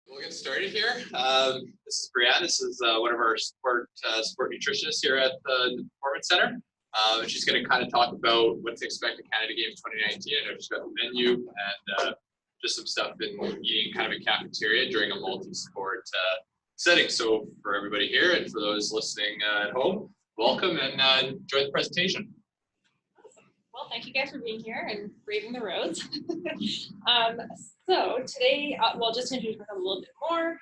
We'll get started here. This is Brianne. This is one of our sport nutritionists here at the Performance Center. She's going to kind of talk about what to expect at Canada Games 2019. I know she's got the menu and just some stuff in eating kind of a cafeteria during a multi-sport setting. So for everybody here and for those listening at home, welcome and enjoy the presentation. Well, thank you guys for being here and braving the roads. So today, well, just to introduce myself a little bit more,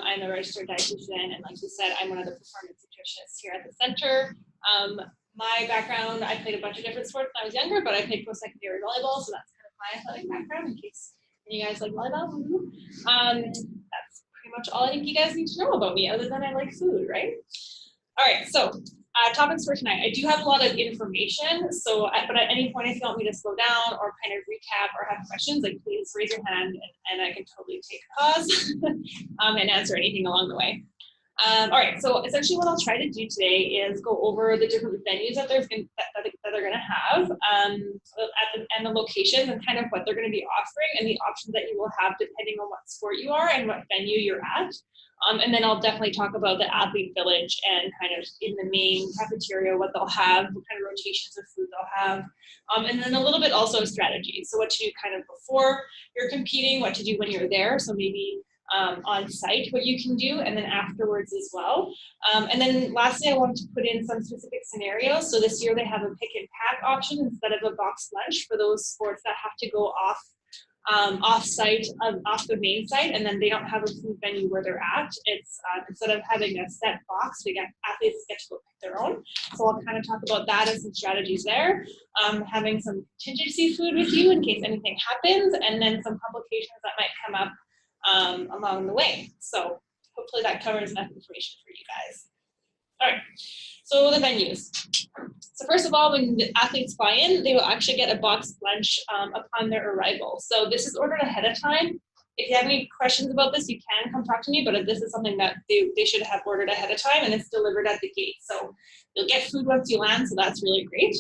I'm a registered dietitian, and like you said, I'm one of the performance nutritionists here at the center. My background, I played a bunch of different sports when I was younger, but I played post-secondary volleyball, so that's kind of my athletic background in case you guys like volleyball. That's pretty much all I think you guys need to know about me, other than I like food, right? All right, so topics for tonight. I do have a lot of information, so but at any point if you want me to slow down or kind of recap or have questions, like please raise your hand and I can totally take a pause and answer anything along the way. All right, so essentially what I'll try to do today is go over the different venues that they're going to have and the locations and kind of what they're going to be offering and the options that you will have depending on what sport you are and what venue you're at. And then I'll definitely talk about the athlete village and kind of in the main cafeteria, what they'll have, what kind of rotations of food they'll have. And then a little bit also of strategy. So what to do kind of before you're competing, what to do when you're there. So maybe on site, what you can do, and then afterwards as well. And then lastly, I wanted to put in some specific scenarios. So this year they have a pick and pack option instead of a box lunch for those sports that have to go off site, off the main site, and then they don't have a food venue where they're at. It's instead of having a set box, we get athletes get to go pick their own. So I'll kind of talk about that and some strategies there. Having some contingency food with you in case anything happens, and then some complications that might come up along the way. So hopefully that covers enough information for you guys. All right, so the venues. So first of all, when the athletes fly in, they will actually get a boxed lunch upon their arrival. So this is ordered ahead of time. If you have any questions about this, you can come talk to me, but this is something that they should have ordered ahead of time, and it's delivered at the gate. So you'll get food once you land, so that's really great.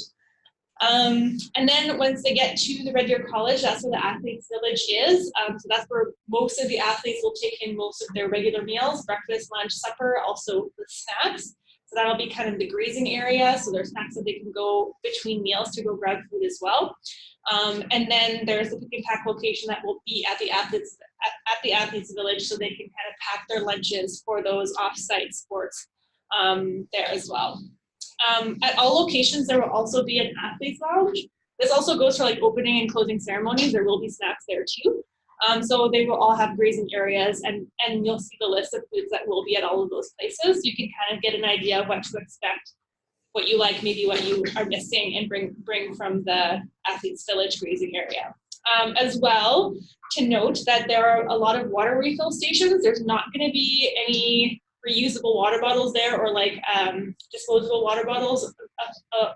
And then once they get to the Red Deer College, that's where the athletes village is. So that's where most of the athletes will take in most of their regular meals, breakfast, lunch, supper, also the snacks. So that'll be kind of the grazing area. So there's snacks that they can go between meals to go grab food as well. And then there's the pick and pack location that will be at the athletes village, so they can kind of pack their lunches for those off-site sports there as well. At all locations, there will also be an athlete's lounge. This also goes for like opening and closing ceremonies. There will be snacks there too. So they will all have grazing areas, and you'll see the list of foods that will be at all of those places. You can kind of get an idea of what to expect, what you like, maybe what you are missing, and bring from the athletes village grazing area. As well, to note that there are a lot of water refill stations. There's not going to be any reusable water bottles there or like disposable water bottles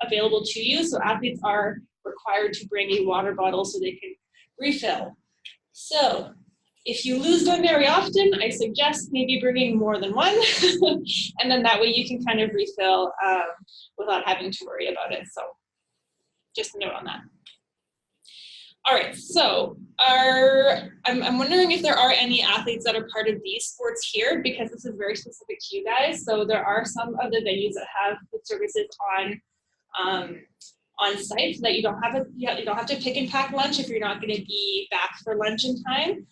available to you. So athletes are required to bring a water bottle so they can refill. So if you lose one very often, I suggest maybe bringing more than one. And then that way you can kind of refill without having to worry about it. So just a note on that. All right, so I'm wondering if there are any athletes that are part of these sports here, because this is very specific to you guys. So there are some of the venues that have food services on site, so that you don't have to pick and pack lunch if you're not going to be back for lunch in time.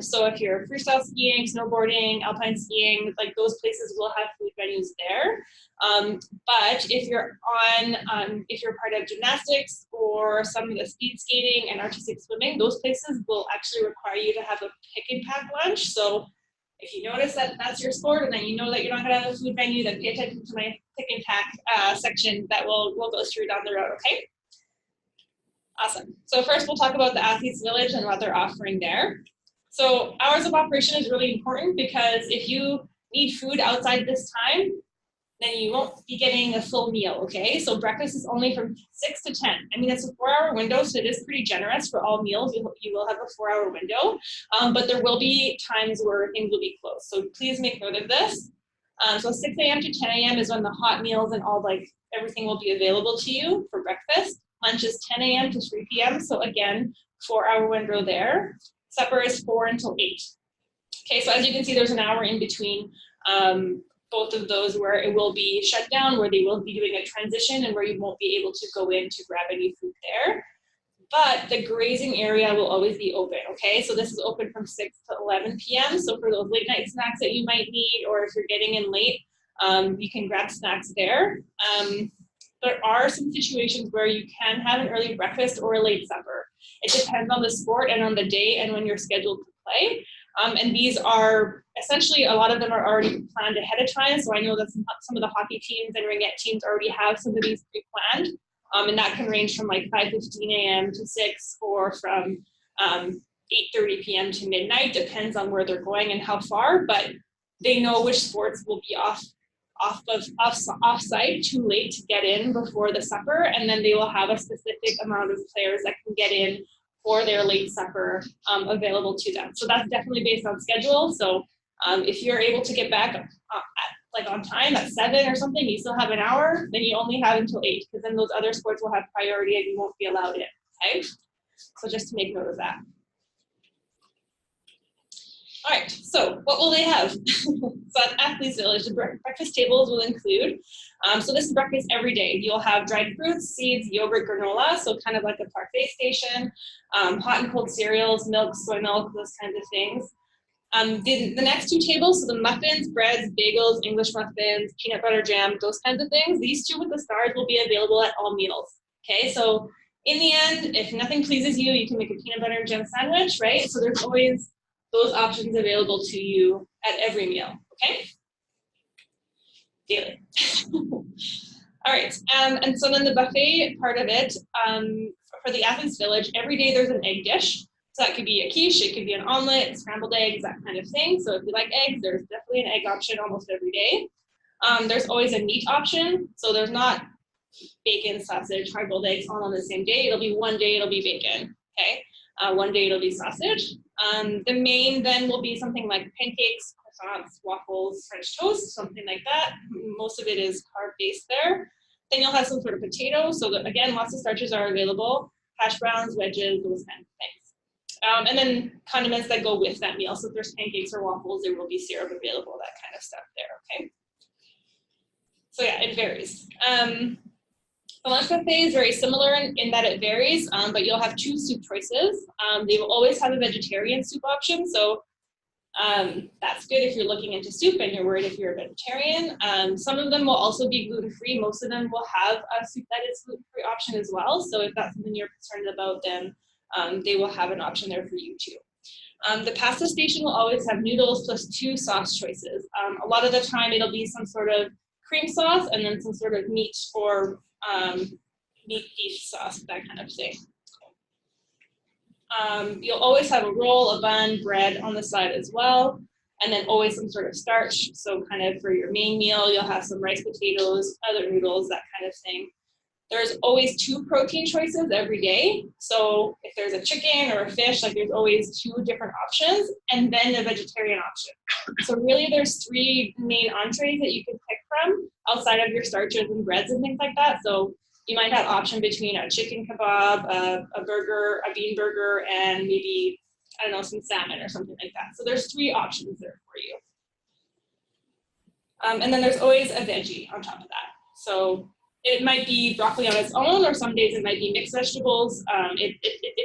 So if you're freestyle skiing, snowboarding, alpine skiing, like those places will have food venues there. But if you're part of gymnastics or some of the speed skating and artistic swimming, those places will actually require you to have a pick and pack lunch. So if you notice that that's your sport and then you know that you're not going to have a food venue, then pay attention to my pick and pack section that we'll go through down the road, okay? Awesome. So first we'll talk about the athletes village and what they're offering there. So hours of operation is really important, because if you need food outside this time, then you won't be getting a full meal, okay? So breakfast is only from 6 to 10. I mean, it's a 4-hour window, so it is pretty generous for all meals. You will have a 4-hour window, but there will be times where things will be closed. So please make note of this. So 6 a.m. to 10 a.m. is when the hot meals and all, like, everything will be available to you for breakfast. Lunch is 10 a.m. to 3 p.m. So again, 4-hour window there. Supper is 4 until 8. Okay, so as you can see, there's an hour in between both of those where it will be shut down, where they will be doing a transition and where you won't be able to go in to grab any food there. But the grazing area will always be open, okay? So this is open from 6 to 11 p.m. So for those late night snacks that you might need, or if you're getting in late, you can grab snacks there. There are some situations where you can have an early breakfast or a late supper. It depends on the sport and on the day and when you're scheduled to play. And these are essentially, a lot of them are already planned ahead of time. So I know that some of the hockey teams and ringette teams already have some of these pre-planned. And that can range from like 5:15 a.m. to 6, or from 8:30 p.m. to midnight, depends on where they're going and how far, but they know which sports will be off-site too late to get in before the supper, and then they will have a specific amount of players that can get in for their late supper available to them. So that's definitely based on schedule. So if you're able to get back on time at 7 or something, you still have an hour, then you only have until 8, because then those other sports will have priority and you won't be allowed in, okay? So just to make note of that. All right, so what will they have? So at Athletes Village, the breakfast tables will include, so this is breakfast every day. You'll have dried fruits, seeds, yogurt, granola, so kind of like a parfait station, hot and cold cereals, milk, soy milk, those kinds of things. The next two tables, so the muffins, breads, bagels, English muffins, peanut butter jam, those kinds of things, these two with the stars will be available at all meals, okay? So in the end, if nothing pleases you, you can make a peanut butter and jam sandwich, right? So there's always those options available to you at every meal, okay? Daily. All right, and so then the buffet part of it, for the Athletes Village, every day there's an egg dish. So that could be a quiche, it could be an omelet, scrambled eggs, that kind of thing. So if you like eggs, there's definitely an egg option almost every day. There's always a meat option. So there's not bacon, sausage, hard-boiled eggs all on the same day. It'll be one day, it'll be bacon, okay? One day it'll be sausage. The main then will be something like pancakes, croissants, waffles, French toast, something like that. Most of it is carb-based there. Then you'll have some sort of potato. So that, again, lots of starches are available. Hash browns, wedges, those kinds of things. And then condiments that go with that meal. So if there's pancakes or waffles, there will be syrup available, that kind of stuff there, okay? So yeah, it varies. The lunch buffet is very similar in that it varies, but you'll have 2 soup choices. They will always have a vegetarian soup option, so that's good if you're looking into soup and you're worried if you're a vegetarian. Some of them will also be gluten-free. Most of them will have a soup that is gluten-free option as well, so if that's something you're concerned about, then they will have an option there for you too. The pasta station will always have noodles plus 2 sauce choices. A lot of the time it'll be some sort of cream sauce and then some sort of meat or meat beef sauce, that kind of thing. You'll always have a roll, a bun, bread on the side as well, and then always some sort of starch. So kind of for your main meal, you'll have some rice, potatoes, other noodles, that kind of thing. There's always 2 protein choices every day. So if there's a chicken or a fish, like there's always 2 different options, and then a vegetarian option. So really there's 3 main entrees that you can pick from outside of your starches and breads and things like that. So you might have option between a chicken kebab, a burger, a bean burger, and maybe, I don't know, some salmon or something like that. So there's 3 options there for you. And then there's always a veggie on top of that. So it might be broccoli on its own, or some days it might be mixed vegetables. It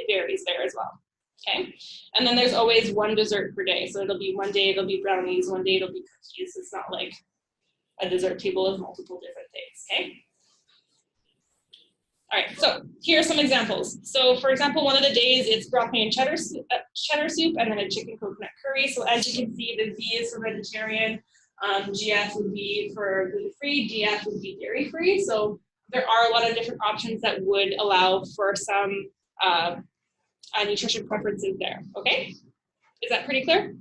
varies there as well, okay? And then there's always 1 dessert per day. So it'll be one day it'll be brownies, one day it'll be cookies. It's not like a dessert table of multiple different things, okay? All right, so here are some examples. So for example, one of the days it's broccoli and cheddar soup and then a chicken coconut curry. So as you can see, the V is for vegetarian, GF would be for gluten-free, DF would be dairy-free. So there are a lot of different options that would allow for some nutrition preferences there, okay? Is that pretty clear?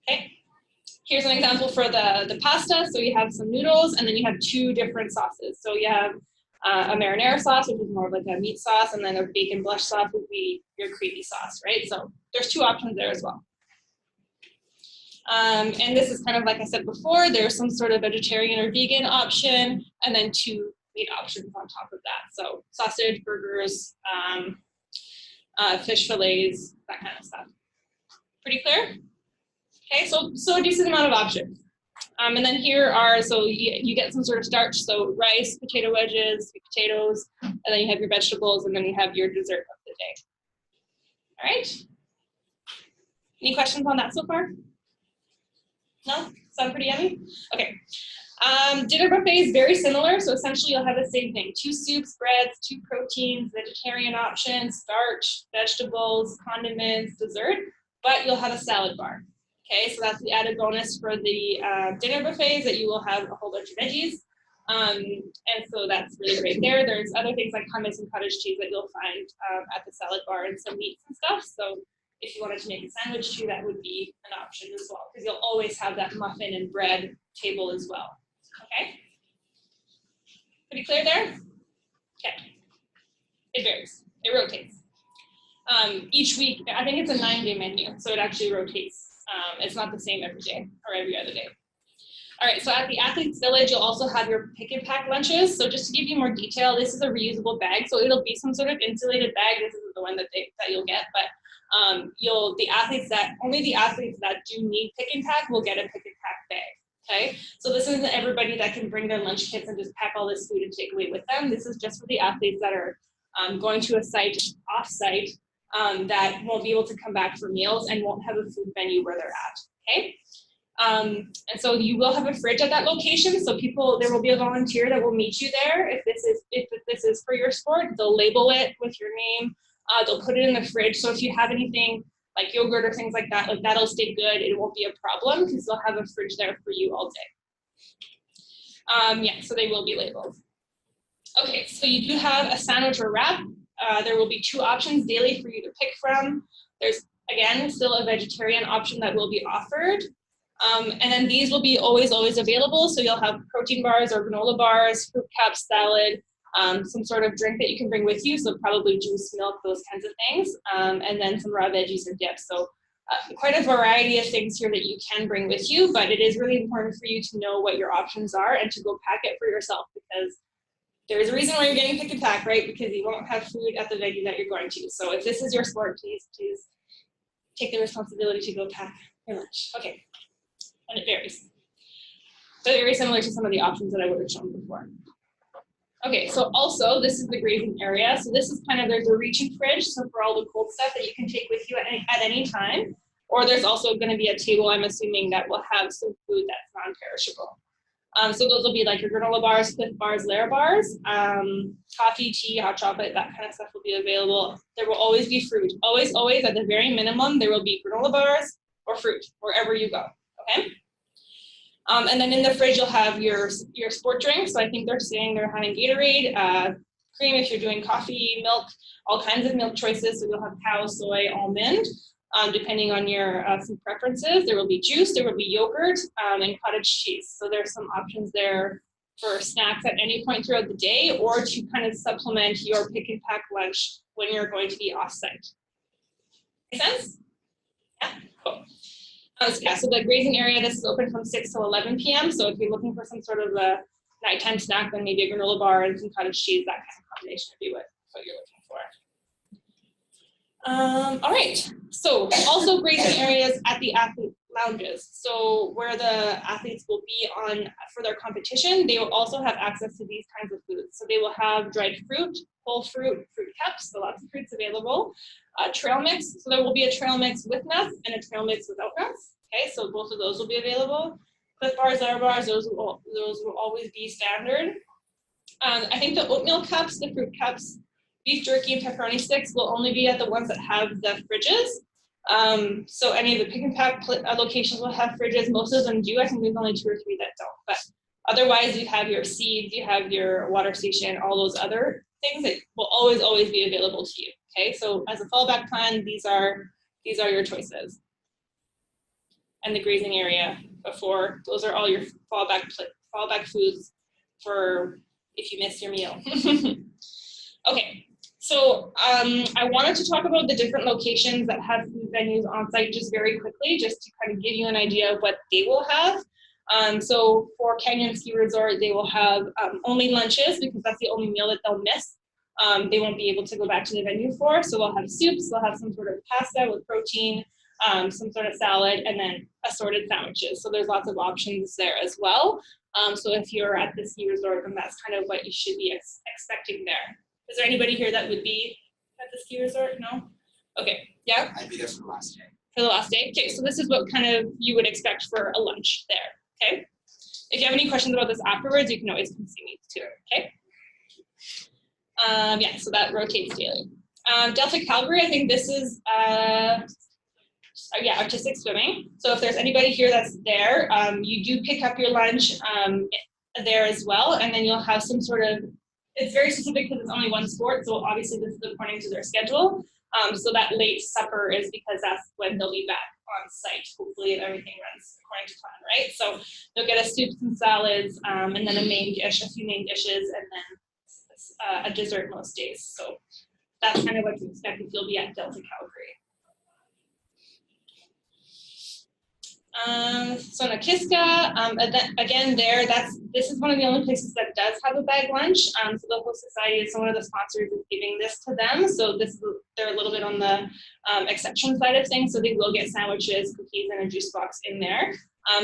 Okay. Here's an example for the pasta. So you have some noodles and then you have 2 different sauces. So you have a marinara sauce, which is more of like a meat sauce, and then a bacon blush sauce would be your creamy sauce, right? So there's 2 options there as well. And this is kind of like I said before, there's some sort of vegetarian or vegan option, and then 2 meat options on top of that. So sausage, burgers, fish fillets, that kind of stuff. Pretty clear? Okay, so a decent amount of options. And then here are, so you get some sort of starch, so rice, potato wedges, sweet potatoes, and then you have your vegetables, and then you have your dessert of the day. All right. Any questions on that so far? No? Sound pretty yummy? Okay. Dinner buffet is very similar, so essentially you'll have the same thing. 2 soups, breads, 2 proteins, vegetarian options, starch, vegetables, condiments, dessert, but you'll have a salad bar. Okay, so that's the added bonus for the dinner buffets, that you will have a whole bunch of veggies. And so that's really great there. There's other things like hummus and cottage cheese that you'll find at the salad bar, and some meats and stuff. So if you wanted to make a sandwich too, that would be an option as well, because you'll always have that muffin and bread table as well. Okay? Pretty clear there? Okay. It varies. It rotates. Each week, I think it's a 9-day menu, so it actually rotates. It's not the same every day or every other day. All right, so at the Athletes Village, you'll also have your pick and pack lunches. So just to give you more detail, this is a reusable bag, so it'll be some sort of insulated bag. This isn't the one that you'll get, but only the athletes that do need pick and pack will get a pick and pack bag. Okay, so this isn't everybody that can bring their lunch kits and just pack all this food and take away with them. This is just for the athletes that are going to a site off-site that won't be able to come back for meals and won't have a food menu where they're at. Okay, and so you will have a fridge at that location. So there will be a volunteer that will meet you there. If this is for your sport, they'll label it with your name. They'll put it in the fridge. So if you have anything like yogurt or things like that'll stay good. It won't be a problem because they'll have a fridge there for you all day. Yeah, so they will be labeled. Okay, so you do have a sandwich or wrap. There will be 2 options daily for you to pick from. There's, again, still a vegetarian option that will be offered. And then these will be always available. So you'll have protein bars or granola bars, fruit cups, salad, some sort of drink that you can bring with you. So probably juice, milk, those kinds of things. And then some raw veggies or dips. So quite a variety of things here that you can bring with you, but it is really important for you to know what your options are and to go pack it for yourself, because there's a reason why you're getting pick and pack, right? Because you won't have food at the venue that you're going to. So if this is your sport, please take the responsibility to go pack your lunch. Okay, and it varies. So very similar to some of the options that I would have shown before. Okay, so also this is the grazing area. So this is there's a reaching fridge, so for all the cold stuff that you can take with you at any time. Or there's also going to be a table, I'm assuming, that will have some food that's non-perishable. So those will be like your granola bars, Cliff bars, Lair bars, coffee, tea, hot chocolate, that kind of stuff will be available. There will always be fruit. Always, at the very minimum, there will be granola bars or fruit wherever you go, okay? And then in the fridge, you'll have your sport drinks. So I think they're saying they're having Gatorade, cream if you're doing coffee, milk, all kinds of milk choices. So you'll have cow, soy, almond. Depending on your food preferences. There will be juice, there will be yogurt, and cottage cheese. So there's some options there for snacks at any point throughout the day, or to kind of supplement your pick and pack lunch when you're going to be off-site. Make sense? Yeah, cool. So the grazing area, this is open from 6 to 11 p.m. So if you're looking for some sort of a nighttime snack, then maybe a granola bar and some cottage cheese, that kind of combination would be what you're looking for. All right, so also grazing areas at the athlete lounges. So where the athletes will be on for their competition, they will also have access to these kinds of foods. So they will have dried fruit, whole fruit, fruit cups, so lots of fruits available. Trail mix, so there will be a trail mix with nuts and a trail mix without nuts. Okay, so both of those will be available. Cliff bars, Lair bars, those will always be standard. I think the oatmeal cups, the fruit cups, beef jerky and pepperoni sticks will only be at the ones that have the fridges. So any of the pick and pack locations will have fridges. Most of them do. I think there's only 2 or 3 that don't. But otherwise, you have your seeds, you have your water station, all those other things that will always be available to you. Okay, so as a fallback plan, these are your choices. And the grazing area before, those are all your fallback foods for if you miss your meal. Okay. So I wanted to talk about the different locations that have food venues on site just very quickly, just to kind of give you an idea of what they will have. So for Canyon Ski Resort, they will have only lunches because that's the only meal that they'll miss. They won't be able to go back to the venue for. So they'll have soups, they'll have some sort of pasta with protein, some sort of salad, and then assorted sandwiches. So there's lots of options there as well. So if you're at the ski resort, then that's kind of what you should be expecting there. Is there anybody here that would be at the ski resort? No? Okay, yeah? I'd be there for the last day. For the last day? Okay, so this is what kind of you would expect for a lunch there, okay? If you have any questions about this afterwards, you can always come see me too, okay? Yeah, so that rotates daily. Delta Calgary, I think this is, yeah, artistic swimming. So if there's anybody here that's there, you do pick up your lunch there as well, and then you'll have some sort of, it's very specific because it's only one sport, so obviously this is according to their schedule. So that late supper is because that's when they'll be back on site, hopefully, if everything runs according to plan, right? So they'll get a soups and salads, and then a main dish, a few main dishes, and then a dessert most days. So that's kind of what to expect if you'll be at Delta Calgary. So Nakiska, again there, this is one of the only places that does have a bag lunch. So the host society, so one of the sponsors is giving this to them. So they're a little bit on the exception side of things. So they will get sandwiches, cookies, and a juice box in there.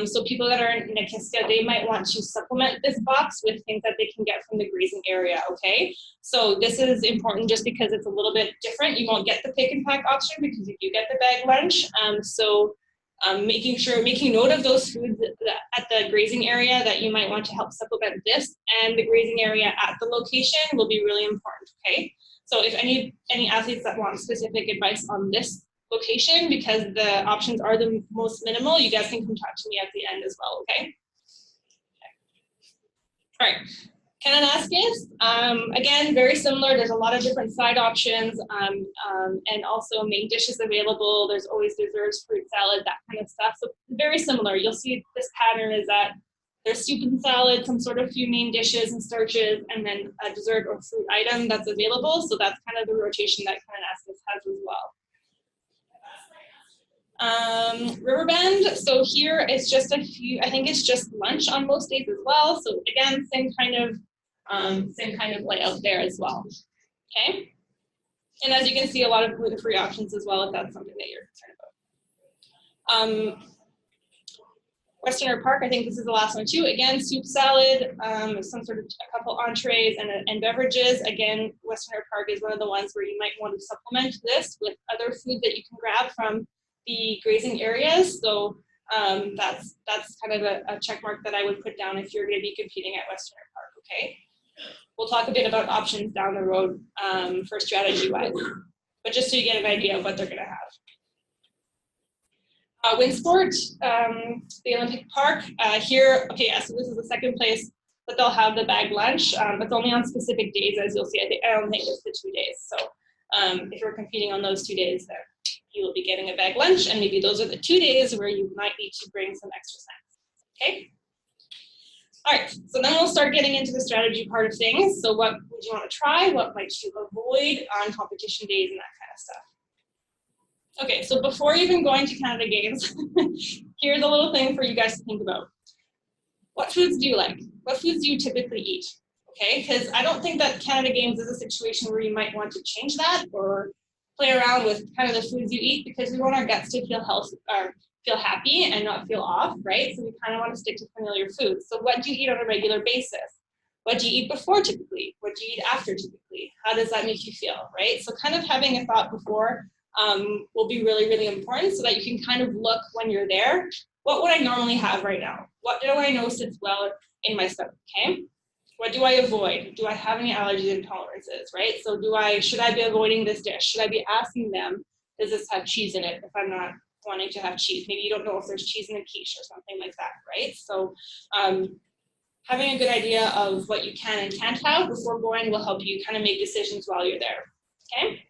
So people that are in Nakiska, they might want to supplement this box with things that they can get from the grazing area, okay? So this is important just because it's a little bit different. You won't get the pick and pack option because you do get the bag lunch. Making note of those foods at the grazing area that you might want to help supplement this, and the grazing area at the location will be really important, okay? So if any athletes that want specific advice on this location, because the options are the most minimal, you guys can come talk to me at the end as well, okay? All right. Cananaskis, again, very similar. There's a lot of different side options, and also main dishes available. There's always desserts, fruit salad, that kind of stuff. So very similar. You'll see this pattern is that there's soup and salad, some sort of few main dishes and starches, and then a dessert or fruit item that's available. So that's kind of the rotation that Cananaskis has as well. Riverbend, so here it's just a few, I think it's just lunch on most days as well. So again, same kind of layout there as well, okay? And as you can see, a lot of gluten-free options as well, if that's something that you're concerned about. Westerner Park, I think this is the last one too. Again, soup, salad, some sort of a couple entrees and beverages. Again, Westerner Park is one of the ones where you might want to supplement this with other food that you can grab from the grazing areas. So that's kind of a check mark that I would put down if you're going to be competing at Westerner Park, okay? We'll talk a bit about options down the road for strategy-wise, but just so you get an idea of what they're going to have. Windsport, the Olympic Park. Here, okay, yeah, so this is the second place that they'll have the bag lunch. It's only on specific days, as you'll see. I don't think it's the 2 days. So if you're competing on those 2 days, then you will be getting a bag lunch, and maybe those are the 2 days where you might need to bring some extra snacks, okay? All right, so then we'll start getting into the strategy part of things. So what would you want to try? What might you avoid on competition days and that kind of stuff? Okay, so before even going to Canada Games, here's a little thing for you guys to think about. What foods do you like? What foods do you typically eat? Okay, because I don't think that Canada Games is a situation where you might want to change that or play around with kind of the foods you eat, because we want our guts to feel healthy or feel happy and not feel off, right? So we kind of want to stick to familiar foods. So what do you eat on a regular basis? What do you eat before typically? What do you eat after typically? How does that make you feel, right? So kind of having a thought before will be really, really important, so that you can kind of look when you're there. What would I normally have right now? What do I know sits well in my stomach, okay? What do I avoid? Do I have any allergies and intolerances, right? So should I be avoiding this dish? Should I be asking them, does this have cheese in it if I'm not wanting to have cheese? Maybe you don't know if there's cheese in a quiche or something like that, right? So having a good idea of what you can and can't have before going will help you kind of make decisions while you're there, okay?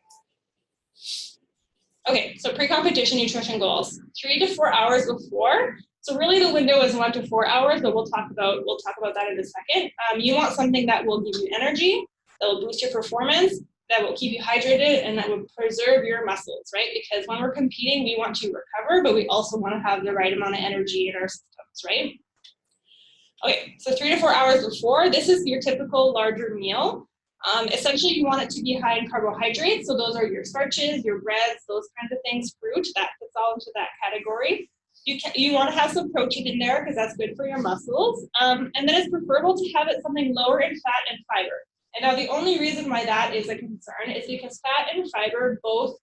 Okay, so pre-competition nutrition goals, 3 to 4 hours before. So really the window is 1 to 4 hours, but we'll talk about that in a second. You want something that will give you energy, that will boost your performance, that will keep you hydrated, and that will preserve your muscles, right? Because when we're competing, we want to recover, but we also want to have the right amount of energy in our systems, right? Okay, so 3 to 4 hours before, this is your typical larger meal. Essentially, you want it to be high in carbohydrates. So those are your starches, your breads, those kinds of things, fruit, that fits all into that category. You want to have some protein in there because that's good for your muscles. And then it's preferable to have it something lower in fat and fiber. And now the only reason why that is a concern is because fat and fiber both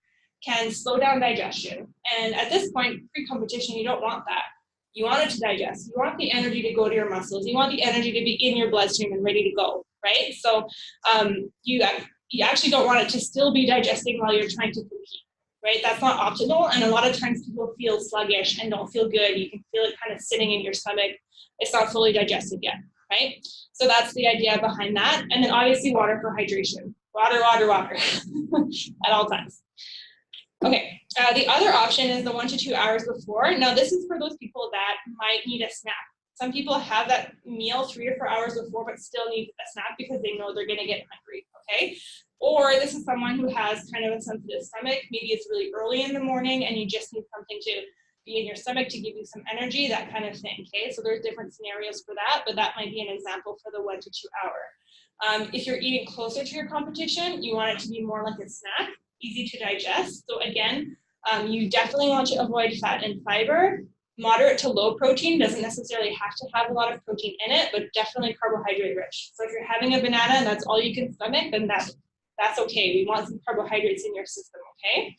can slow down digestion. And at this point, pre-competition, you don't want that. You want it to digest. You want the energy to go to your muscles. You want the energy to be in your bloodstream and ready to go, right? So you actually don't want it to still be digesting while you're trying to compete, right? That's not optimal. And a lot of times people feel sluggish and don't feel good. You can feel it kind of sitting in your stomach. It's not fully digested yet, right? So that's the idea behind that. And then obviously water for hydration. Water, water, water at all times. Okay, the other option is the 1 to 2 hours before. Now this is for those people that might need a snack. Some people have that meal 3 or 4 hours before, but still need a snack because they know they're gonna get hungry, okay? Or this is someone who has kind of a sensitive stomach. Maybe it's really early in the morning and you just need something to be in your stomach to give you some energy, that kind of thing, okay? So there's different scenarios for that, but that might be an example for the 1 to 2 hour. If you're eating closer to your competition, you want it to be more like a snack, easy to digest. So again, you definitely want to avoid fat and fiber. Moderate to low protein doesn't necessarily have to have a lot of protein in it, but definitely carbohydrate rich. So if you're having a banana and that's all you can stomach, then that's okay. We want some carbohydrates in your system, okay?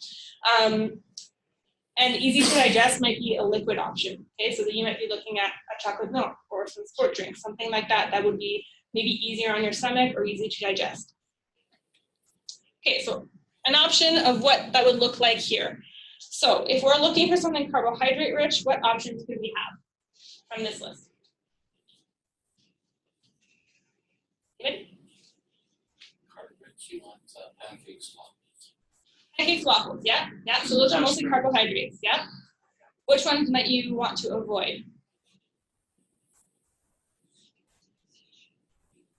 And easy to digest might be a liquid option, okay? So that you might be looking at a chocolate milk or some sport drink, something like that. That would be maybe easier on your stomach or easy to digest. Okay, so an option of what that would look like here. So if we're looking for something carbohydrate rich, what options could we have from this list? David? You want pancakes, waffles. Pancakes, waffles, yeah. Yeah, so those are mostly carbohydrates, yeah. Which ones might you want to avoid?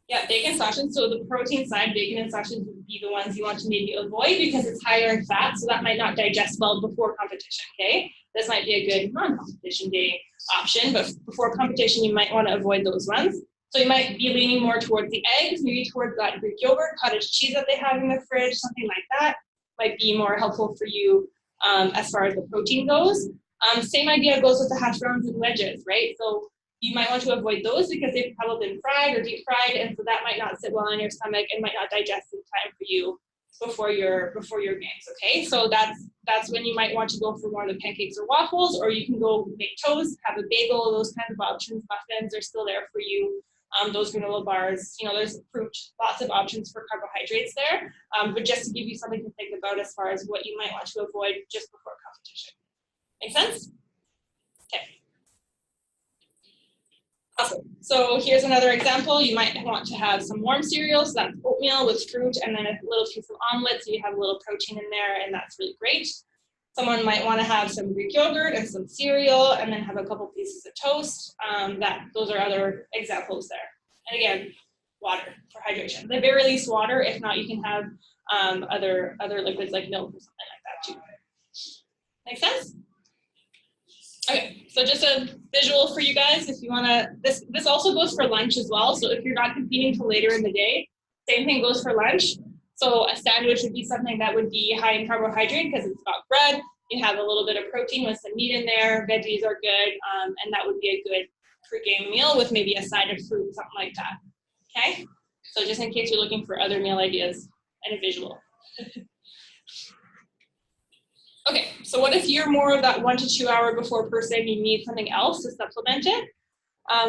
Yeah, bacon sausage. So the protein side, bacon and sausage would be the ones you want to maybe avoid because it's higher in fat, so that might not digest well before competition, okay? This might be a good non-competition day option, but before competition, you might want to avoid those ones. So you might be leaning more towards the eggs, maybe towards that Greek yogurt, cottage cheese that they have in the fridge, something like that might be more helpful for you as far as the protein goes. Same idea goes with the hash browns and wedges, right? So you might want to avoid those because they've probably been fried or deep fried, and so that might not sit well in your stomach and might not digest in time for you before your games. Okay, so that's when you might want to go for more of the pancakes or waffles, or you can go make toast, have a bagel, those kinds of options. Muffins are still there for you. Those granola bars, you know, there's fruit, lots of options for carbohydrates there. But just to give you something to think about as far as what you might want to avoid just before competition. Make sense? Okay. Awesome. So here's another example. You might want to have some warm cereal, so that's oatmeal with fruit and then a little piece of omelet, so you have a little protein in there, and that's really great. Someone might want to have some Greek yogurt and some cereal, and then have a couple pieces of toast. Those are other examples there. And again, water for hydration. At the very least, water. If not, you can have other liquids like milk or something like that too. Make sense? Okay, so just a visual for you guys. If you want to, this also goes for lunch as well. So if you're not competing till later in the day, same thing goes for lunch. So a sandwich would be something that would be high in carbohydrate because it's got bread. You have a little bit of protein with some meat in there. Veggies are good, and that would be a good pre-game meal with maybe a side of fruit, something like that. Okay, so just in case you're looking for other meal ideas and a visual. Okay, so what if you're more of that 1 to 2 hour before person, you need something else to supplement it?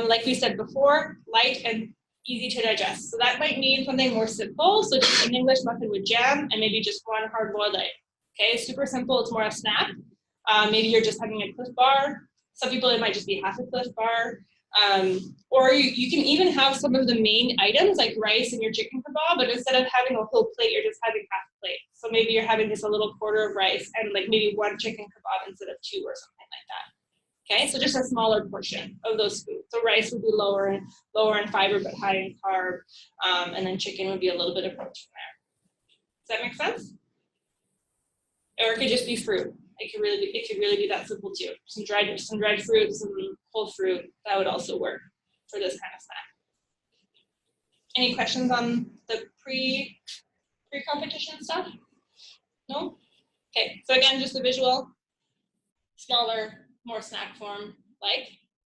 Like we said before, light and easy to digest. So that might mean something more simple. So just an English muffin with jam and maybe just 1 hard-boiled egg. Okay, super simple, it's more a snack. Maybe you're just having a Cliff Bar. Some people, it might just be half a Cliff Bar. Or you can even have some of the main items like rice and your chicken kebab, but instead of having a whole plate, you're just having half a plate. So maybe you're having just a little quarter of rice and like maybe 1 chicken kebab instead of 2 or something like that. Okay, so just a smaller portion of those foods. So rice would be lower in fiber but high in carb, and then chicken would be a little bit of protein there. Does that make sense? Or it could just be fruit. It could really be that simple too. Some dried fruit, some whole fruit. That would also work for this kind of snack. Any questions on the pre-competition stuff? No? Okay, so again, just a visual, smaller, more snack form, like,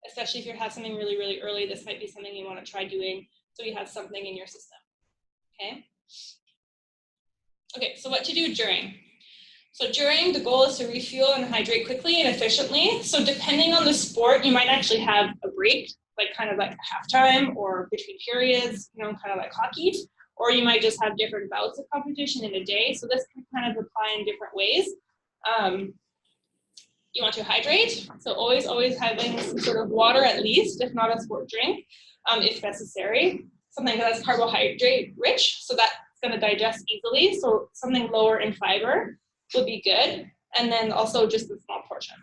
especially if you have something really, really early, this might be something you want to try doing so you have something in your system, okay? Okay, so what to do during? So during, the goal is to refuel and hydrate quickly and efficiently. So depending on the sport, you might actually have a break, like kind of like a halftime or between periods, you know, kind of like hockey, or you might just have different bouts of competition in a day. So this can kind of apply in different ways. You want to hydrate, so always having some sort of water at least, if not a sport drink, if necessary. Something that's carbohydrate rich, so that's going to digest easily. So something lower in fiber would be good, and then also just a small portion.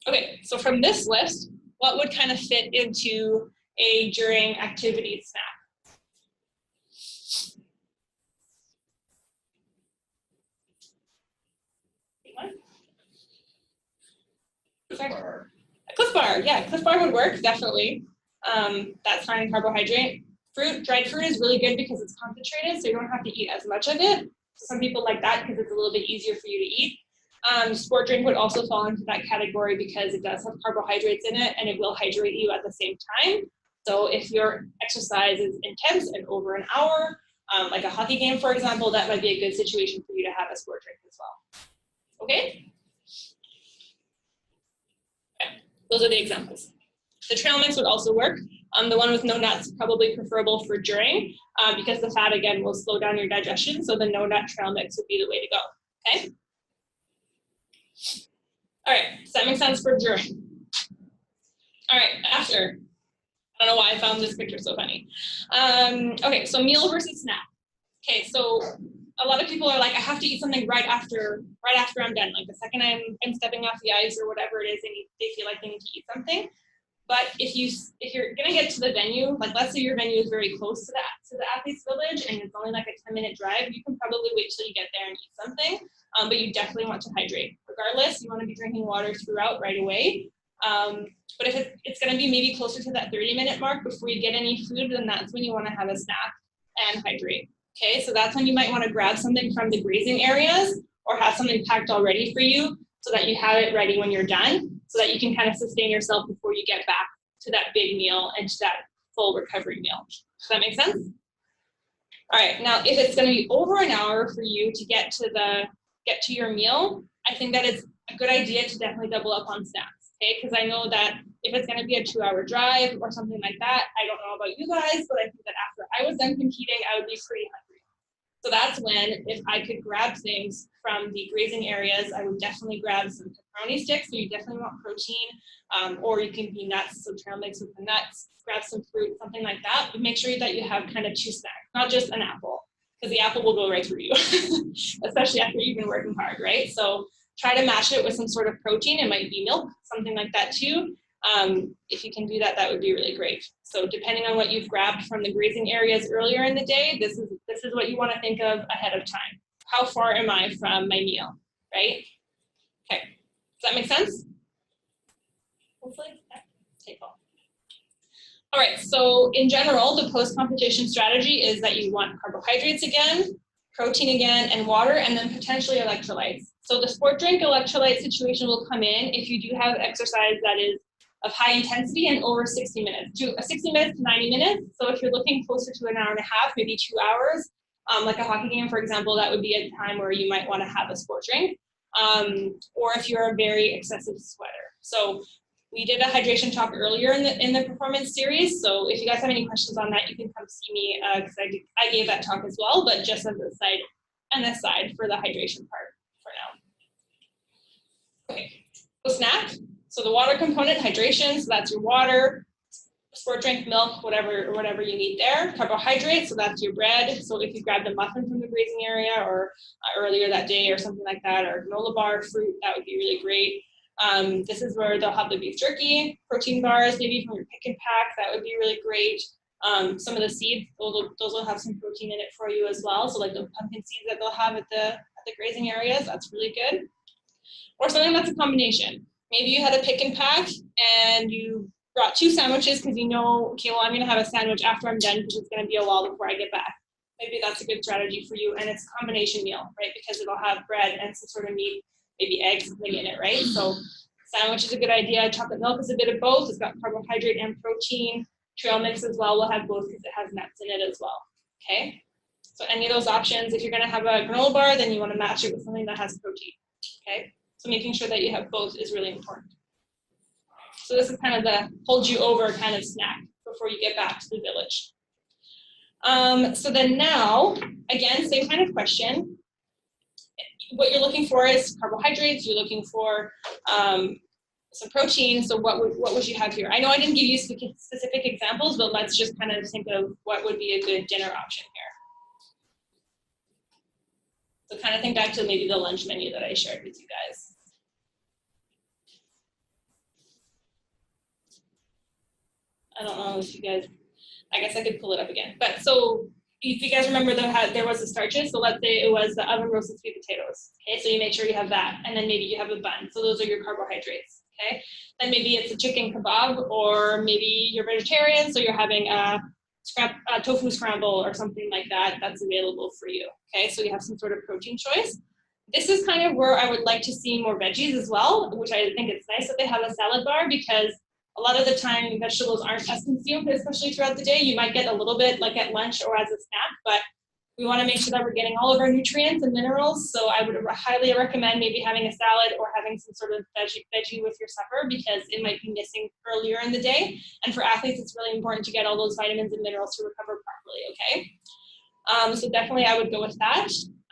Okay, so from this list, what would kind of fit into a during activity snack? Bar. A Cliff Bar, yeah, Cliff Bar would work, definitely. That's high in carbohydrate. Fruit, dried fruit is really good because it's concentrated, so you don't have to eat as much of it. Some people like that because it's a little bit easier for you to eat. Sport drink would also fall into that category because it does have carbohydrates in it and it will hydrate you at the same time. So if your exercise is intense and over an hour, like a hockey game, for example, that might be a good situation for you to have a sport drink as well. Okay? Those are the examples. The trail mix would also work. The one with no nuts probably preferable for during because the fat again will slow down your digestion. So the no nut trail mix would be the way to go. Okay. All right. Does that make sense for during? All right. After. I don't know why I found this picture so funny. Okay. So meal versus snack. Okay. So a lot of people are like, I have to eat something right after I'm done. Like the second I'm stepping off the ice or whatever it is, they feel like they need to eat something. But if you're gonna get to the venue, like let's say your venue is very close to the athletes village and it's only like a 10-minute drive, you can probably wait till you get there and eat something. But you definitely want to hydrate. Regardless, you want to be drinking water throughout right away. But if it's gonna be maybe closer to that 30-minute mark before you get any food, then that's when you want to have a snack and hydrate. Okay, so that's when you might want to grab something from the grazing areas or have something packed already for you so that you have it ready when you're done, so that you can kind of sustain yourself before you get back to that big meal and to that full recovery meal. Does that make sense? All right, now if it's going to be over an hour for you to get to your meal, I think that it's a good idea to definitely double up on snacks, okay? Because I know that if it's going to be a 2-hour drive or something like that, I don't know about you guys, but I think that after I was done competing, I would be pretty hungry. So that's when, if I could grab things from the grazing areas, I would definitely grab some pepperoni sticks. So you definitely want protein, or you can be nuts, so trail mix with the nuts, grab some fruit, something like that. But make sure that you have kind of 2 snacks, not just an apple, because the apple will go right through you, especially after you've been working hard, right? So try to match it with some sort of protein. It might be milk, something like that too. If you can do that, that would be really great. So depending on what you've grabbed from the grazing areas earlier in the day, this is what you want to think of ahead of time. How far am I from my meal, right? Okay, does that make sense? Hopefully, yeah. Take all. All right, so in general, the post-competition strategy is that you want carbohydrates again, protein again, and water, and then potentially electrolytes. So the sport drink electrolyte situation will come in if you do have exercise that is of high intensity and over 60 minutes, 60 minutes to 90 minutes. So if you're looking closer to an hour and a half, maybe 2 hours, like a hockey game, for example, that would be a time where you might want to have a sport drink, or if you're a very excessive sweater. So we did a hydration talk earlier in the performance series. So if you guys have any questions on that, you can come see me because I gave that talk as well, but just as a side and aside for the hydration part for now. Okay, so snack. So the water component, hydration, so that's your water, sport drink, milk, whatever you need there. Carbohydrates, so that's your bread. So if you grabbed a muffin from the grazing area or earlier that day or something like that, or granola bar, fruit, that would be really great. This is where they'll have the beef jerky, protein bars, maybe from your pick and pack, that would be really great. Some of the seeds, those will have some protein in it for you as well. So like the pumpkin seeds that they'll have at the grazing areas, that's really good. Or something that's a combination. Maybe you had a pick and pack and you brought 2 sandwiches because you know, okay, well, I'm gonna have a sandwich after I'm done because it's gonna be a while before I get back. Maybe that's a good strategy for you, and it's a combination meal, right? Because it'll have bread and some sort of meat, maybe eggs, something in it, right? So sandwich is a good idea. Chocolate milk is a bit of both. It's got carbohydrate and protein. Trail mix as well will have both because it has nuts in it as well, okay? So any of those options, if you're gonna have a granola bar, then you wanna match it with something that has protein, okay? So making sure that you have both is really important. So this is kind of the hold you over kind of snack before you get back to the village. So then now, again, same kind of question. What you're looking for is carbohydrates, you're looking for some protein, so what would you have here? I know I didn't give you specific examples, but let's just kind of think of what would be a good dinner option here. So kind of think back to maybe the lunch menu that I shared with you guys. I don't know if you guys, I guess I could pull it up again. But so if you guys remember there was the starches, so let's say it was the oven roasted sweet potatoes. Okay, so you make sure you have that, and then maybe you have a bun. So those are your carbohydrates. Okay, then maybe it's a chicken kebab, or maybe you're vegetarian, so you're having a tofu scramble or something like that. That's available for you. Okay, so you have some sort of protein choice. This is kind of where I would like to see more veggies as well, which I think it's nice that they have a salad bar, because a lot of the time vegetables aren't as consumed, especially throughout the day. You might get a little bit like at lunch or as a snack, but we want to make sure that we're getting all of our nutrients and minerals. So I would highly recommend maybe having a salad or having some sort of veggie with your supper, because it might be missing earlier in the day. And for athletes, it's really important to get all those vitamins and minerals to recover properly, okay? So definitely I would go with that.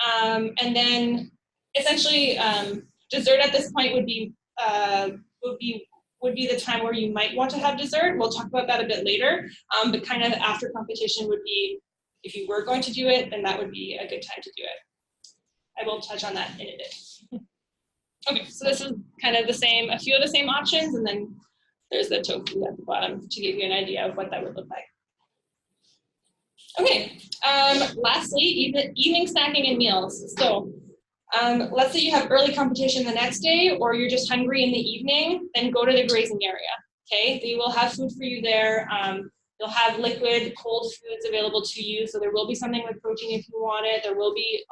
And then essentially dessert at this point would be the time where you might want to have dessert. We'll talk about that a bit later, but kind of after competition would be, if you were going to do it, then that would be a good time to do it. I will touch on that in a bit. Okay, so this is kind of the same, a few of the same options, and then there's the tofu at the bottom to give you an idea of what that would look like. Okay, lastly, evening snacking and meals. So let's say you have early competition the next day, or you're just hungry in the evening, then go to the grazing area, okay? They will have food for you there. They'll have liquid, cold foods available to you, so there will be something with protein if you want it. There will be,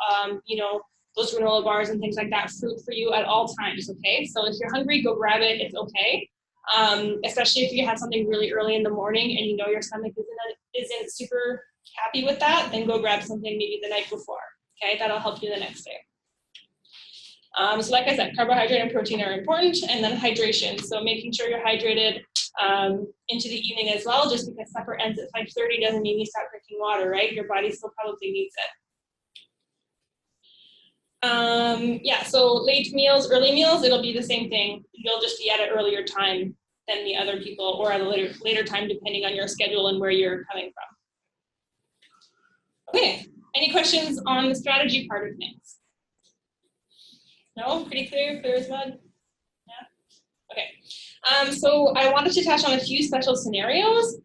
you know, those granola bars and things like that, fruit for you at all times, okay? So if you're hungry, go grab it, it's okay. Especially if you have something really early in the morning and you know your stomach isn't super happy with that, then go grab something maybe the night before, okay? That'll help you the next day. So like I said, carbohydrate and protein are important, and then hydration. So making sure you're hydrated into the evening as well. Just because supper ends at 5:30 doesn't mean you stop drinking water, right? Your body still probably needs it. Yeah, so late meals, early meals, it'll be the same thing. You'll just be at an earlier time than the other people, or at a later time depending on your schedule and where you're coming from. Okay, any questions on the strategy part of things? No, pretty clear as mud? Yeah, okay. So I wanted to touch on a few special scenarios.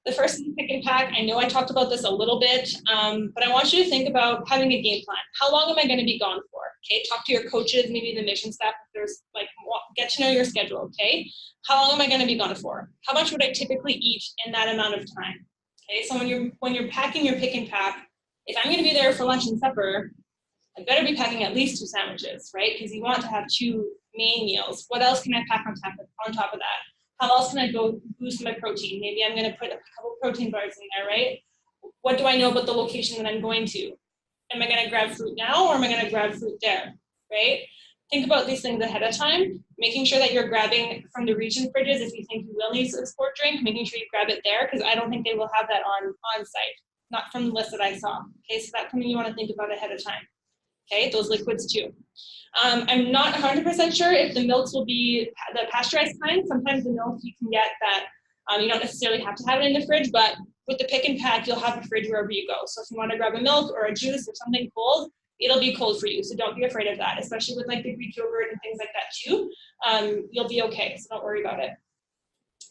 The first is pick and pack. I know I talked about this a little bit, but I want you to think about having a game plan. How long am I going to be gone for? Okay, talk to your coaches, maybe the mission staff, if there's like, get to know your schedule, okay? How long am I going to be gone for? How much would I typically eat in that amount of time? Okay, so when you're packing your pick and pack, if I'm going to be there for lunch and supper, I better be packing at least 2 sandwiches, right? Because you want to have 2 main meals. What else can I pack on top of that? How else can I go boost my protein? Maybe I'm going to put a couple protein bars in there, right? What do I know about the location that I'm going to? Am I going to grab fruit now, or am I going to grab fruit there, right? Think about these things ahead of time, making sure that you're grabbing from the region fridges. If you think you will need a sport drink, making sure you grab it there, because I don't think they will have that on site, not from the list that I saw. Okay, so that's something you want to think about ahead of time. Okay, those liquids too. I'm not 100% sure if the milks will be the pasteurized kind. Sometimes the milk you can get that you don't necessarily have to have it in the fridge, but with the pick and pack, you'll have a fridge wherever you go. So if you want to grab a milk or a juice or something cold, it'll be cold for you. So don't be afraid of that, especially with like the Greek yogurt and things like that too. You'll be okay, so don't worry about it.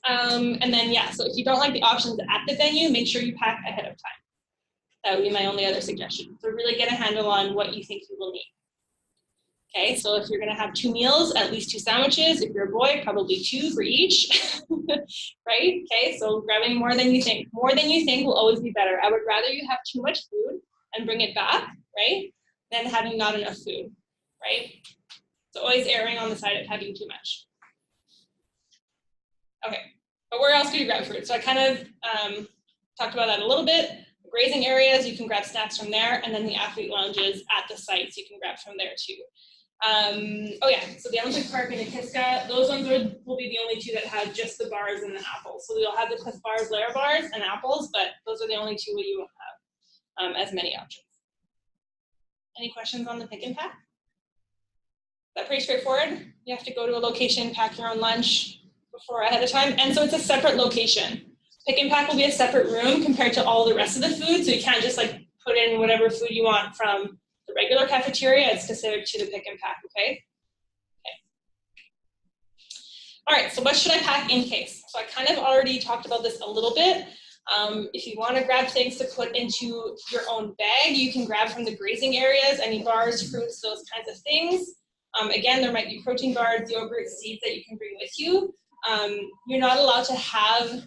And then yeah, so if you don't like the options at the venue, make sure you pack ahead of time. That would be my only other suggestion. So really get a handle on what you think you will need. Okay, so if you're gonna have 2 meals, at least 2 sandwiches. If you're a boy, probably 2 for each, right? Okay, so grabbing more than you think. More than you think will always be better. I would rather you have too much food and bring it back, right? Than having not enough food, right? So always erring on the side of having too much. Okay, but where else do you grab fruit? So I kind of talked about that a little bit. Grazing areas, you can grab snacks from there, and then the athlete lounges at the sites, you can grab from there too. Oh yeah, so the Olympic Park and the Kiska, those ones will be the only 2 that have just the bars and the apples. So you'll have the Cliff Bars, Layer Bars, and apples, but those are the only 2 where you won't have as many options. Any questions on the pick and pack? Is that pretty straightforward? You have to go to a location, pack your own lunch before ahead of time, and so it's a separate location. Pick and pack will be a separate room compared to all the rest of the food, so you can't just like put in whatever food you want from the regular cafeteria. It's specific to the pick and pack, okay? All right, so what should I pack in case? So I kind of already talked about this a little bit. If you want to grab things to put into your own bag, you can grab from the grazing areas, any bars, fruits, those kinds of things. Again, there might be protein bars, yogurt, seeds that you can bring with you. You're not allowed to have,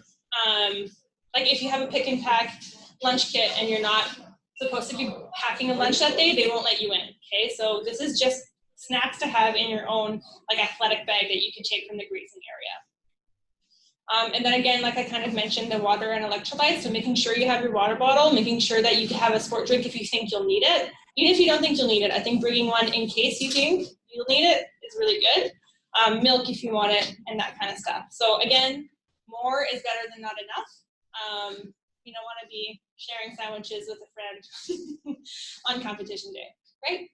like if you have a pick and pack lunch kit and you're not supposed to be packing a lunch that day, they won't let you in, okay? So this is just snacks to have in your own like athletic bag that you can take from the grazing area. And then again, like I kind of mentioned, the water and electrolytes, so making sure you have your water bottle, making sure that you have a sport drink if you think you'll need it. Even if you don't think you'll need it, I think bringing one in case you think you'll need it is really good. Milk if you want it, and that kind of stuff. So again, more is better than not enough. You don't want to be sharing sandwiches with a friend on competition day, right?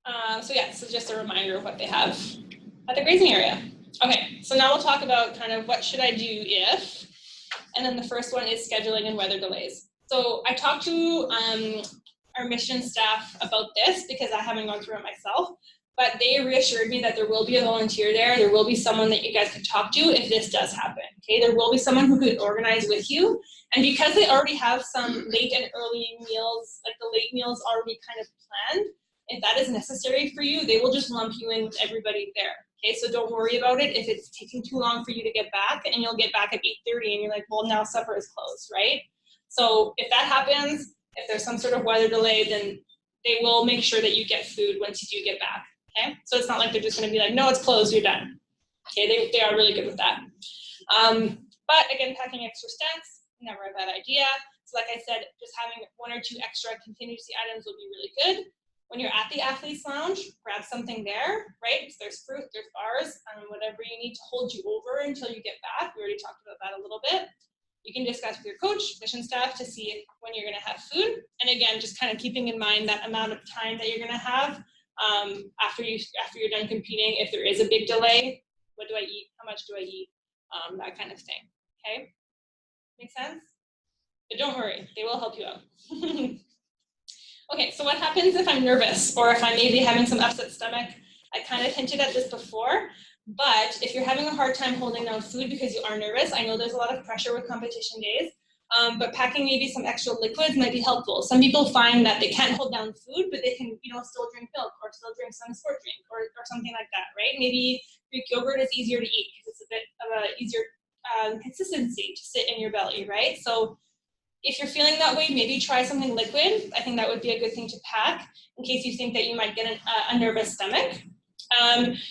Okay. So yeah, so just a reminder of what they have at the grazing area. Okay, so now we'll talk about kind of what should I do if, and then the first one is scheduling and weather delays. So I talked to our mission staff about this because I haven't gone through it myself, but they reassured me that there will be a volunteer there. There will be someone that you guys could talk to if this does happen, okay? There will be someone who could organize with you. And because they already have some late and early meals, like the late meals already kind of planned, if that is necessary for you, they will just lump you in with everybody there. Okay, so don't worry about it if it's taking too long for you to get back, and you'll get back at 8:30 and you're like, well, now supper is closed, right? So if that happens, if there's some sort of weather delay, then they will make sure that you get food once you do get back, okay? So it's not like they're just gonna be like, no, it's closed, you're done. Okay, they are really good with that. But again, packing extra snacks, never a bad idea. So like I said, just having 1 or 2 extra contingency items will be really good. When you're at the athlete's lounge, grab something there, right? So there's fruit, there's bars, whatever you need to hold you over until you get back. We already talked about that a little bit. You can discuss with your coach, mission staff to see when you're gonna have food. And again, just kind of keeping in mind that amount of time that you're gonna have after you're done competing. If there is a big delay, what do I eat? How much do I eat? That kind of thing, okay? Make sense? But don't worry, they will help you out. Okay, so what happens if I'm nervous or if I'm maybe having some upset stomach? I kind of hinted at this before, but if you're having a hard time holding down food because you are nervous, I know there's a lot of pressure with competition days, but packing maybe some extra liquids might be helpful. Some people find that they can't hold down food, but they can, still drink milk or still drink some sport drink or something like that, right? Maybe Greek yogurt is easier to eat because it's a bit of a easier consistency to sit in your belly, right? So if you're feeling that way, maybe try something liquid. I think that would be a good thing to pack in case you think that you might get a nervous stomach.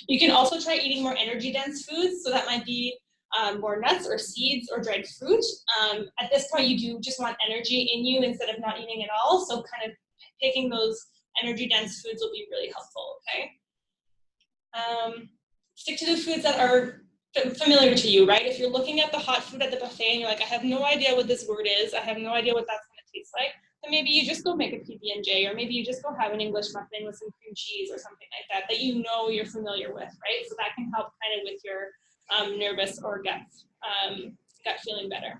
You can also try eating more energy-dense foods. So that might be more nuts or seeds or dried fruit. At this point, you do just want energy in you instead of not eating at all. So kind of picking those energy-dense foods will be really helpful, okay? Stick to the foods that are familiar to you, right? If you're looking at the hot food at the buffet and you're like, I have no idea what this word is, I have no idea what that's gonna taste like, then maybe you just go make a PB&J, or maybe you just go have an English muffin with some cream cheese or something like that you know you're familiar with, right? So that can help kind of with your nervous or gut feeling better.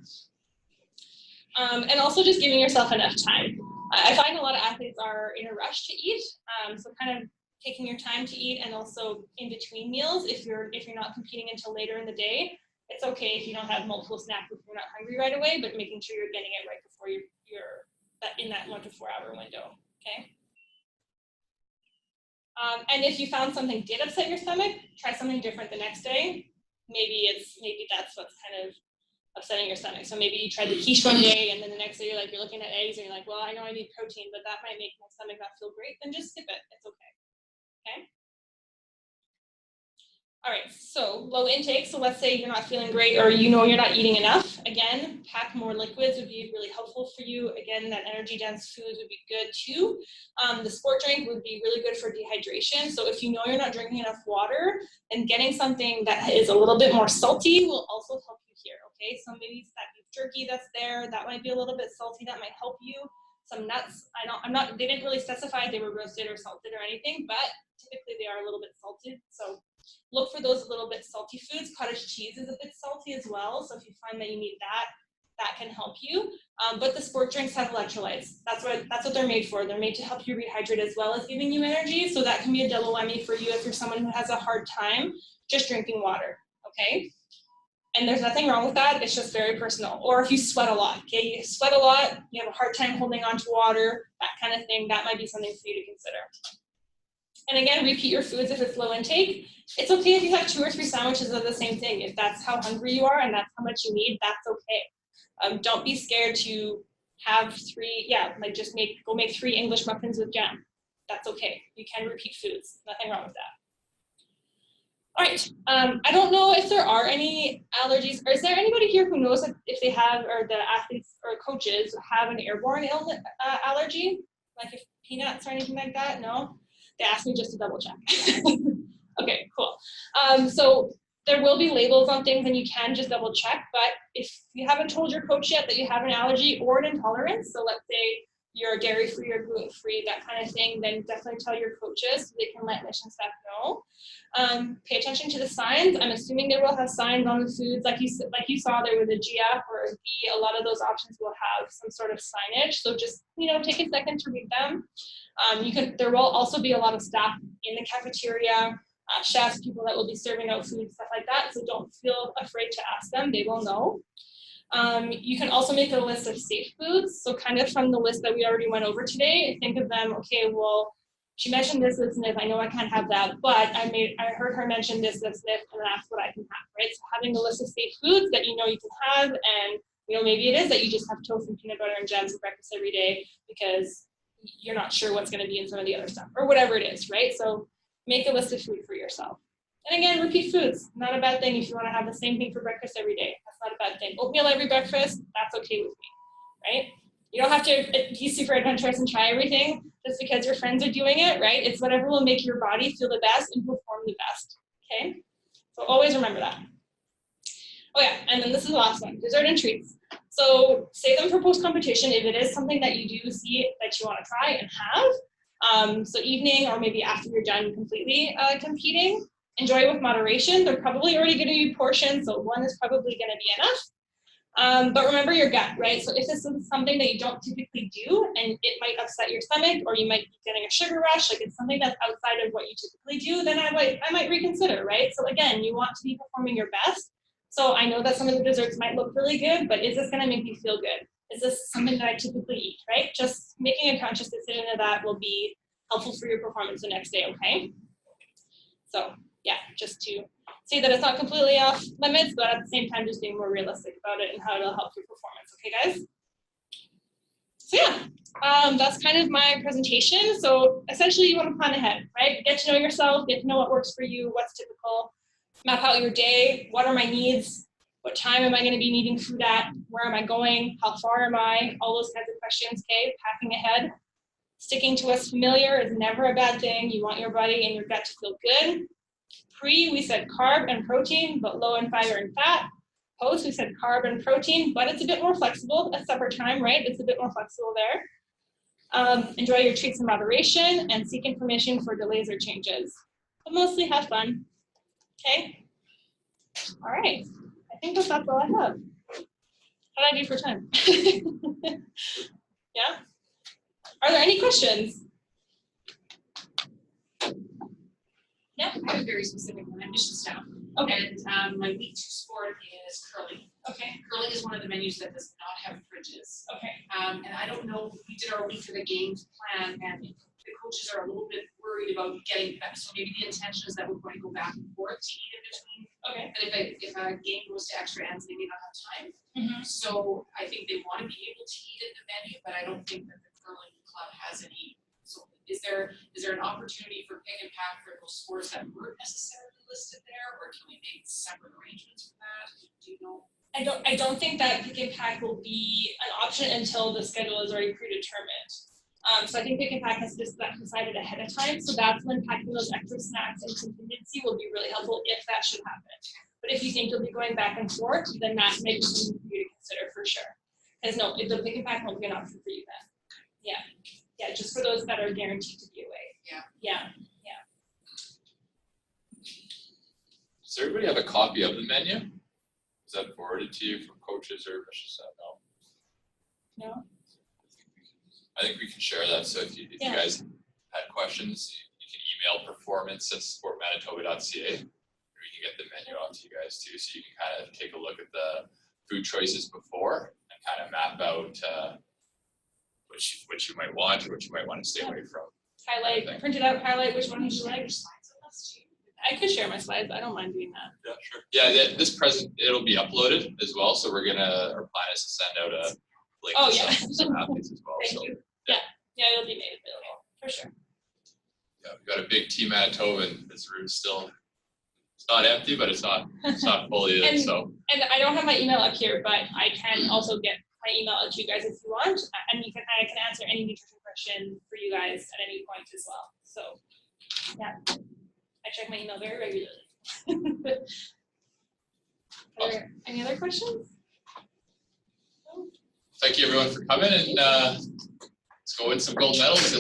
And also just giving yourself enough time. I find a lot of athletes are in a rush to eat, so kind of taking your time to eat, and also in between meals, if you're not competing until later in the day, it's okay if you don't have multiple snacks if you're not hungry right away, but making sure you're getting it right before you're in that 1 to 4 hour window, okay? And if you found something did upset your stomach, try something different the next day. Maybe that's what's kind of upsetting your stomach. So maybe you tried the quiche one day, and then the next day you're looking at eggs, and you're like, well, I know I need protein, but that might make my stomach not feel great. Then just skip it. It's okay. Okay. All right, so low intake. So let's say you're not feeling great, or you're not eating enough. Again, pack more liquids would be really helpful for you. Again, that energy-dense foods would be good too. The sport drink would be really good for dehydration. So if you know you're not drinking enough water, then getting something that is a little bit more salty will also help you here. Okay, so maybe it's that beef jerky that's there. That might be a little bit salty. That might help you. Some nuts. They didn't really specify if they were roasted or salted or anything, but typically they are a little bit salted. So look for those little bit salty foods. Cottage cheese is a bit salty as well. So if you find that you need that, that can help you. But the sport drinks have electrolytes. That's what they're made for. They're made to help you rehydrate as well as giving you energy. So that can be a double whammy for you if you're someone who has a hard time just drinking water. Okay. And there's nothing wrong with that. It's just very personal. Or if you sweat a lot, okay, you sweat a lot, you have a hard time holding on to water, that kind of thing, that might be something for you to consider. And again, repeat your foods if it's low intake. It's okay if you have 2 or 3 sandwiches of the same thing. If that's how hungry you are and that's how much you need, that's okay. Don't be scared to have 3, just go make 3 English muffins with jam. That's okay. You can repeat foods. Nothing wrong with that. All right, I don't know if there are any allergies, or is there anybody here who knows if they have, or the athletes or coaches have an airborne allergy, like if peanuts or anything like that? No? They asked me just to double check. Okay, cool. So there will be labels on things and you can just double check, but if you haven't told your coach yet that you have an allergy or an intolerance, so let's say you're dairy-free or gluten-free, that kind of thing, then definitely tell your coaches so they can let mission staff know. Pay attention to the signs. I'm assuming they will have signs on the foods. Like you saw there with a GF or a B, a lot of those options will have some sort of signage. So just, take a second to read them. There will also be a lot of staff in the cafeteria, chefs, people that will be serving out food, stuff like that. So don't feel afraid to ask them. They will know. You can also make a list of safe foods. So kind of from the list that we already went over today, think of them, okay, well, she mentioned this, and if I know I can't have that, but I heard her mention this, and that's what I can have, right? So having a list of safe foods that you can have, and maybe it is that you just have toast and peanut butter and jam for breakfast every day because you're not sure what's going to be in some of the other stuff, or whatever it is, right? So make a list of food for yourself. And again, repeat foods, not a bad thing if you want to have the same thing for breakfast every day. That's not a bad thing. Oatmeal every breakfast, that's okay with me, right? You don't have to be super adventurous and try everything just because your friends are doing it, right? It's whatever will make your body feel the best and perform the best, okay? So always remember that. Oh yeah, and then this is the last one, dessert and treats. So save them for post-competition if it is something that you do see that you want to try and have. So evening or maybe after you're done completely competing. Enjoy with moderation. They're probably already going to be portioned, so 1 is probably going to be enough. But remember your gut, right? So if this is something that you don't typically do and it might upset your stomach, or you might be getting a sugar rush, like it's something that's outside of what you typically do, then I might reconsider, right? So again, you want to be performing your best. So I know that some of the desserts might look really good, but is this going to make me feel good? Is this something that I typically eat, right? Just making a conscious decision of that will be helpful for your performance the next day, okay? So yeah, just to see that it's not completely off limits, but at the same time, just being more realistic about it and how it'll help your performance. Okay, guys? So yeah, that's kind of my presentation. So essentially, you want to plan ahead, right? Get to know yourself, get to know what works for you, what's typical, map out your day, what are my needs, what time am I going to be needing food at, where am I going, how far am I, all those kinds of questions, okay? Packing ahead. Sticking to what's familiar is never a bad thing. You want your body and your gut to feel good. Pre, we said carb and protein, but low in fiber and fat. Post, we said carb and protein, but it's a bit more flexible at supper time, right? It's a bit more flexible there. Enjoy your treats in moderation and seek information for delays or changes. But mostly have fun, okay? All right, I think that's all I have. How did I do for time? Yeah? Are there any questions? Yeah, I have a very specific one. I'm mission staff. Okay. And my week 2 sport is curling. Okay. Curling is one of the menus that does not have fridges. Okay. And I don't know, we did our week of the games plan, and the coaches are a little bit worried about getting back. So maybe the intention is that we're going to go back and forth to eat in between. Okay. And if a game goes to extra ends, they may not have time. So I think they want to be able to eat at the menu, but I don't think that the curling club has any. So is there an opportunity for pick and pack for those sports that weren't necessarily listed there, or can we make separate arrangements for that? Do you know? I don't think that pick and pack will be an option until the schedule is already predetermined. So I think pick and pack has just that decided ahead of time. So that's when packing those extra snacks and contingency will be really helpful if that should happen. But if you think you'll be going back and forth, then that may be something for you to consider for sure. Because no, if the pick and pack won't be an option for you then. Yeah, just for those that are guaranteed to be away. Yeah. Does everybody have a copy of the menu? Is that forwarded to you from coaches or No? I think we can share that. So if you guys had questions, you can email performance@sportmanitoba.ca. We can get the menu out to you guys too, so you can kind of take a look at the food choices before and kind of map out what you might want or what you might want to stay away from. Print it out, highlight which one you like. I could share my slides. I don't mind doing that. Yeah, sure. Yeah, this it'll be uploaded as well. So our plan is to send out a link to some athletes as well. Thank you. Yeah, it'll be made available for sure. Yeah, we've got a big team Manitoba, and this room's still, it's not empty, but it's not fully in. And I don't have my email up here, but I can also get my email out to you guys if you want, and I can answer any nutrition question for you guys at any point as well. So yeah, I check my email very regularly. Are there any other questions? No? Thank you everyone for coming, and let's go win some gold medals.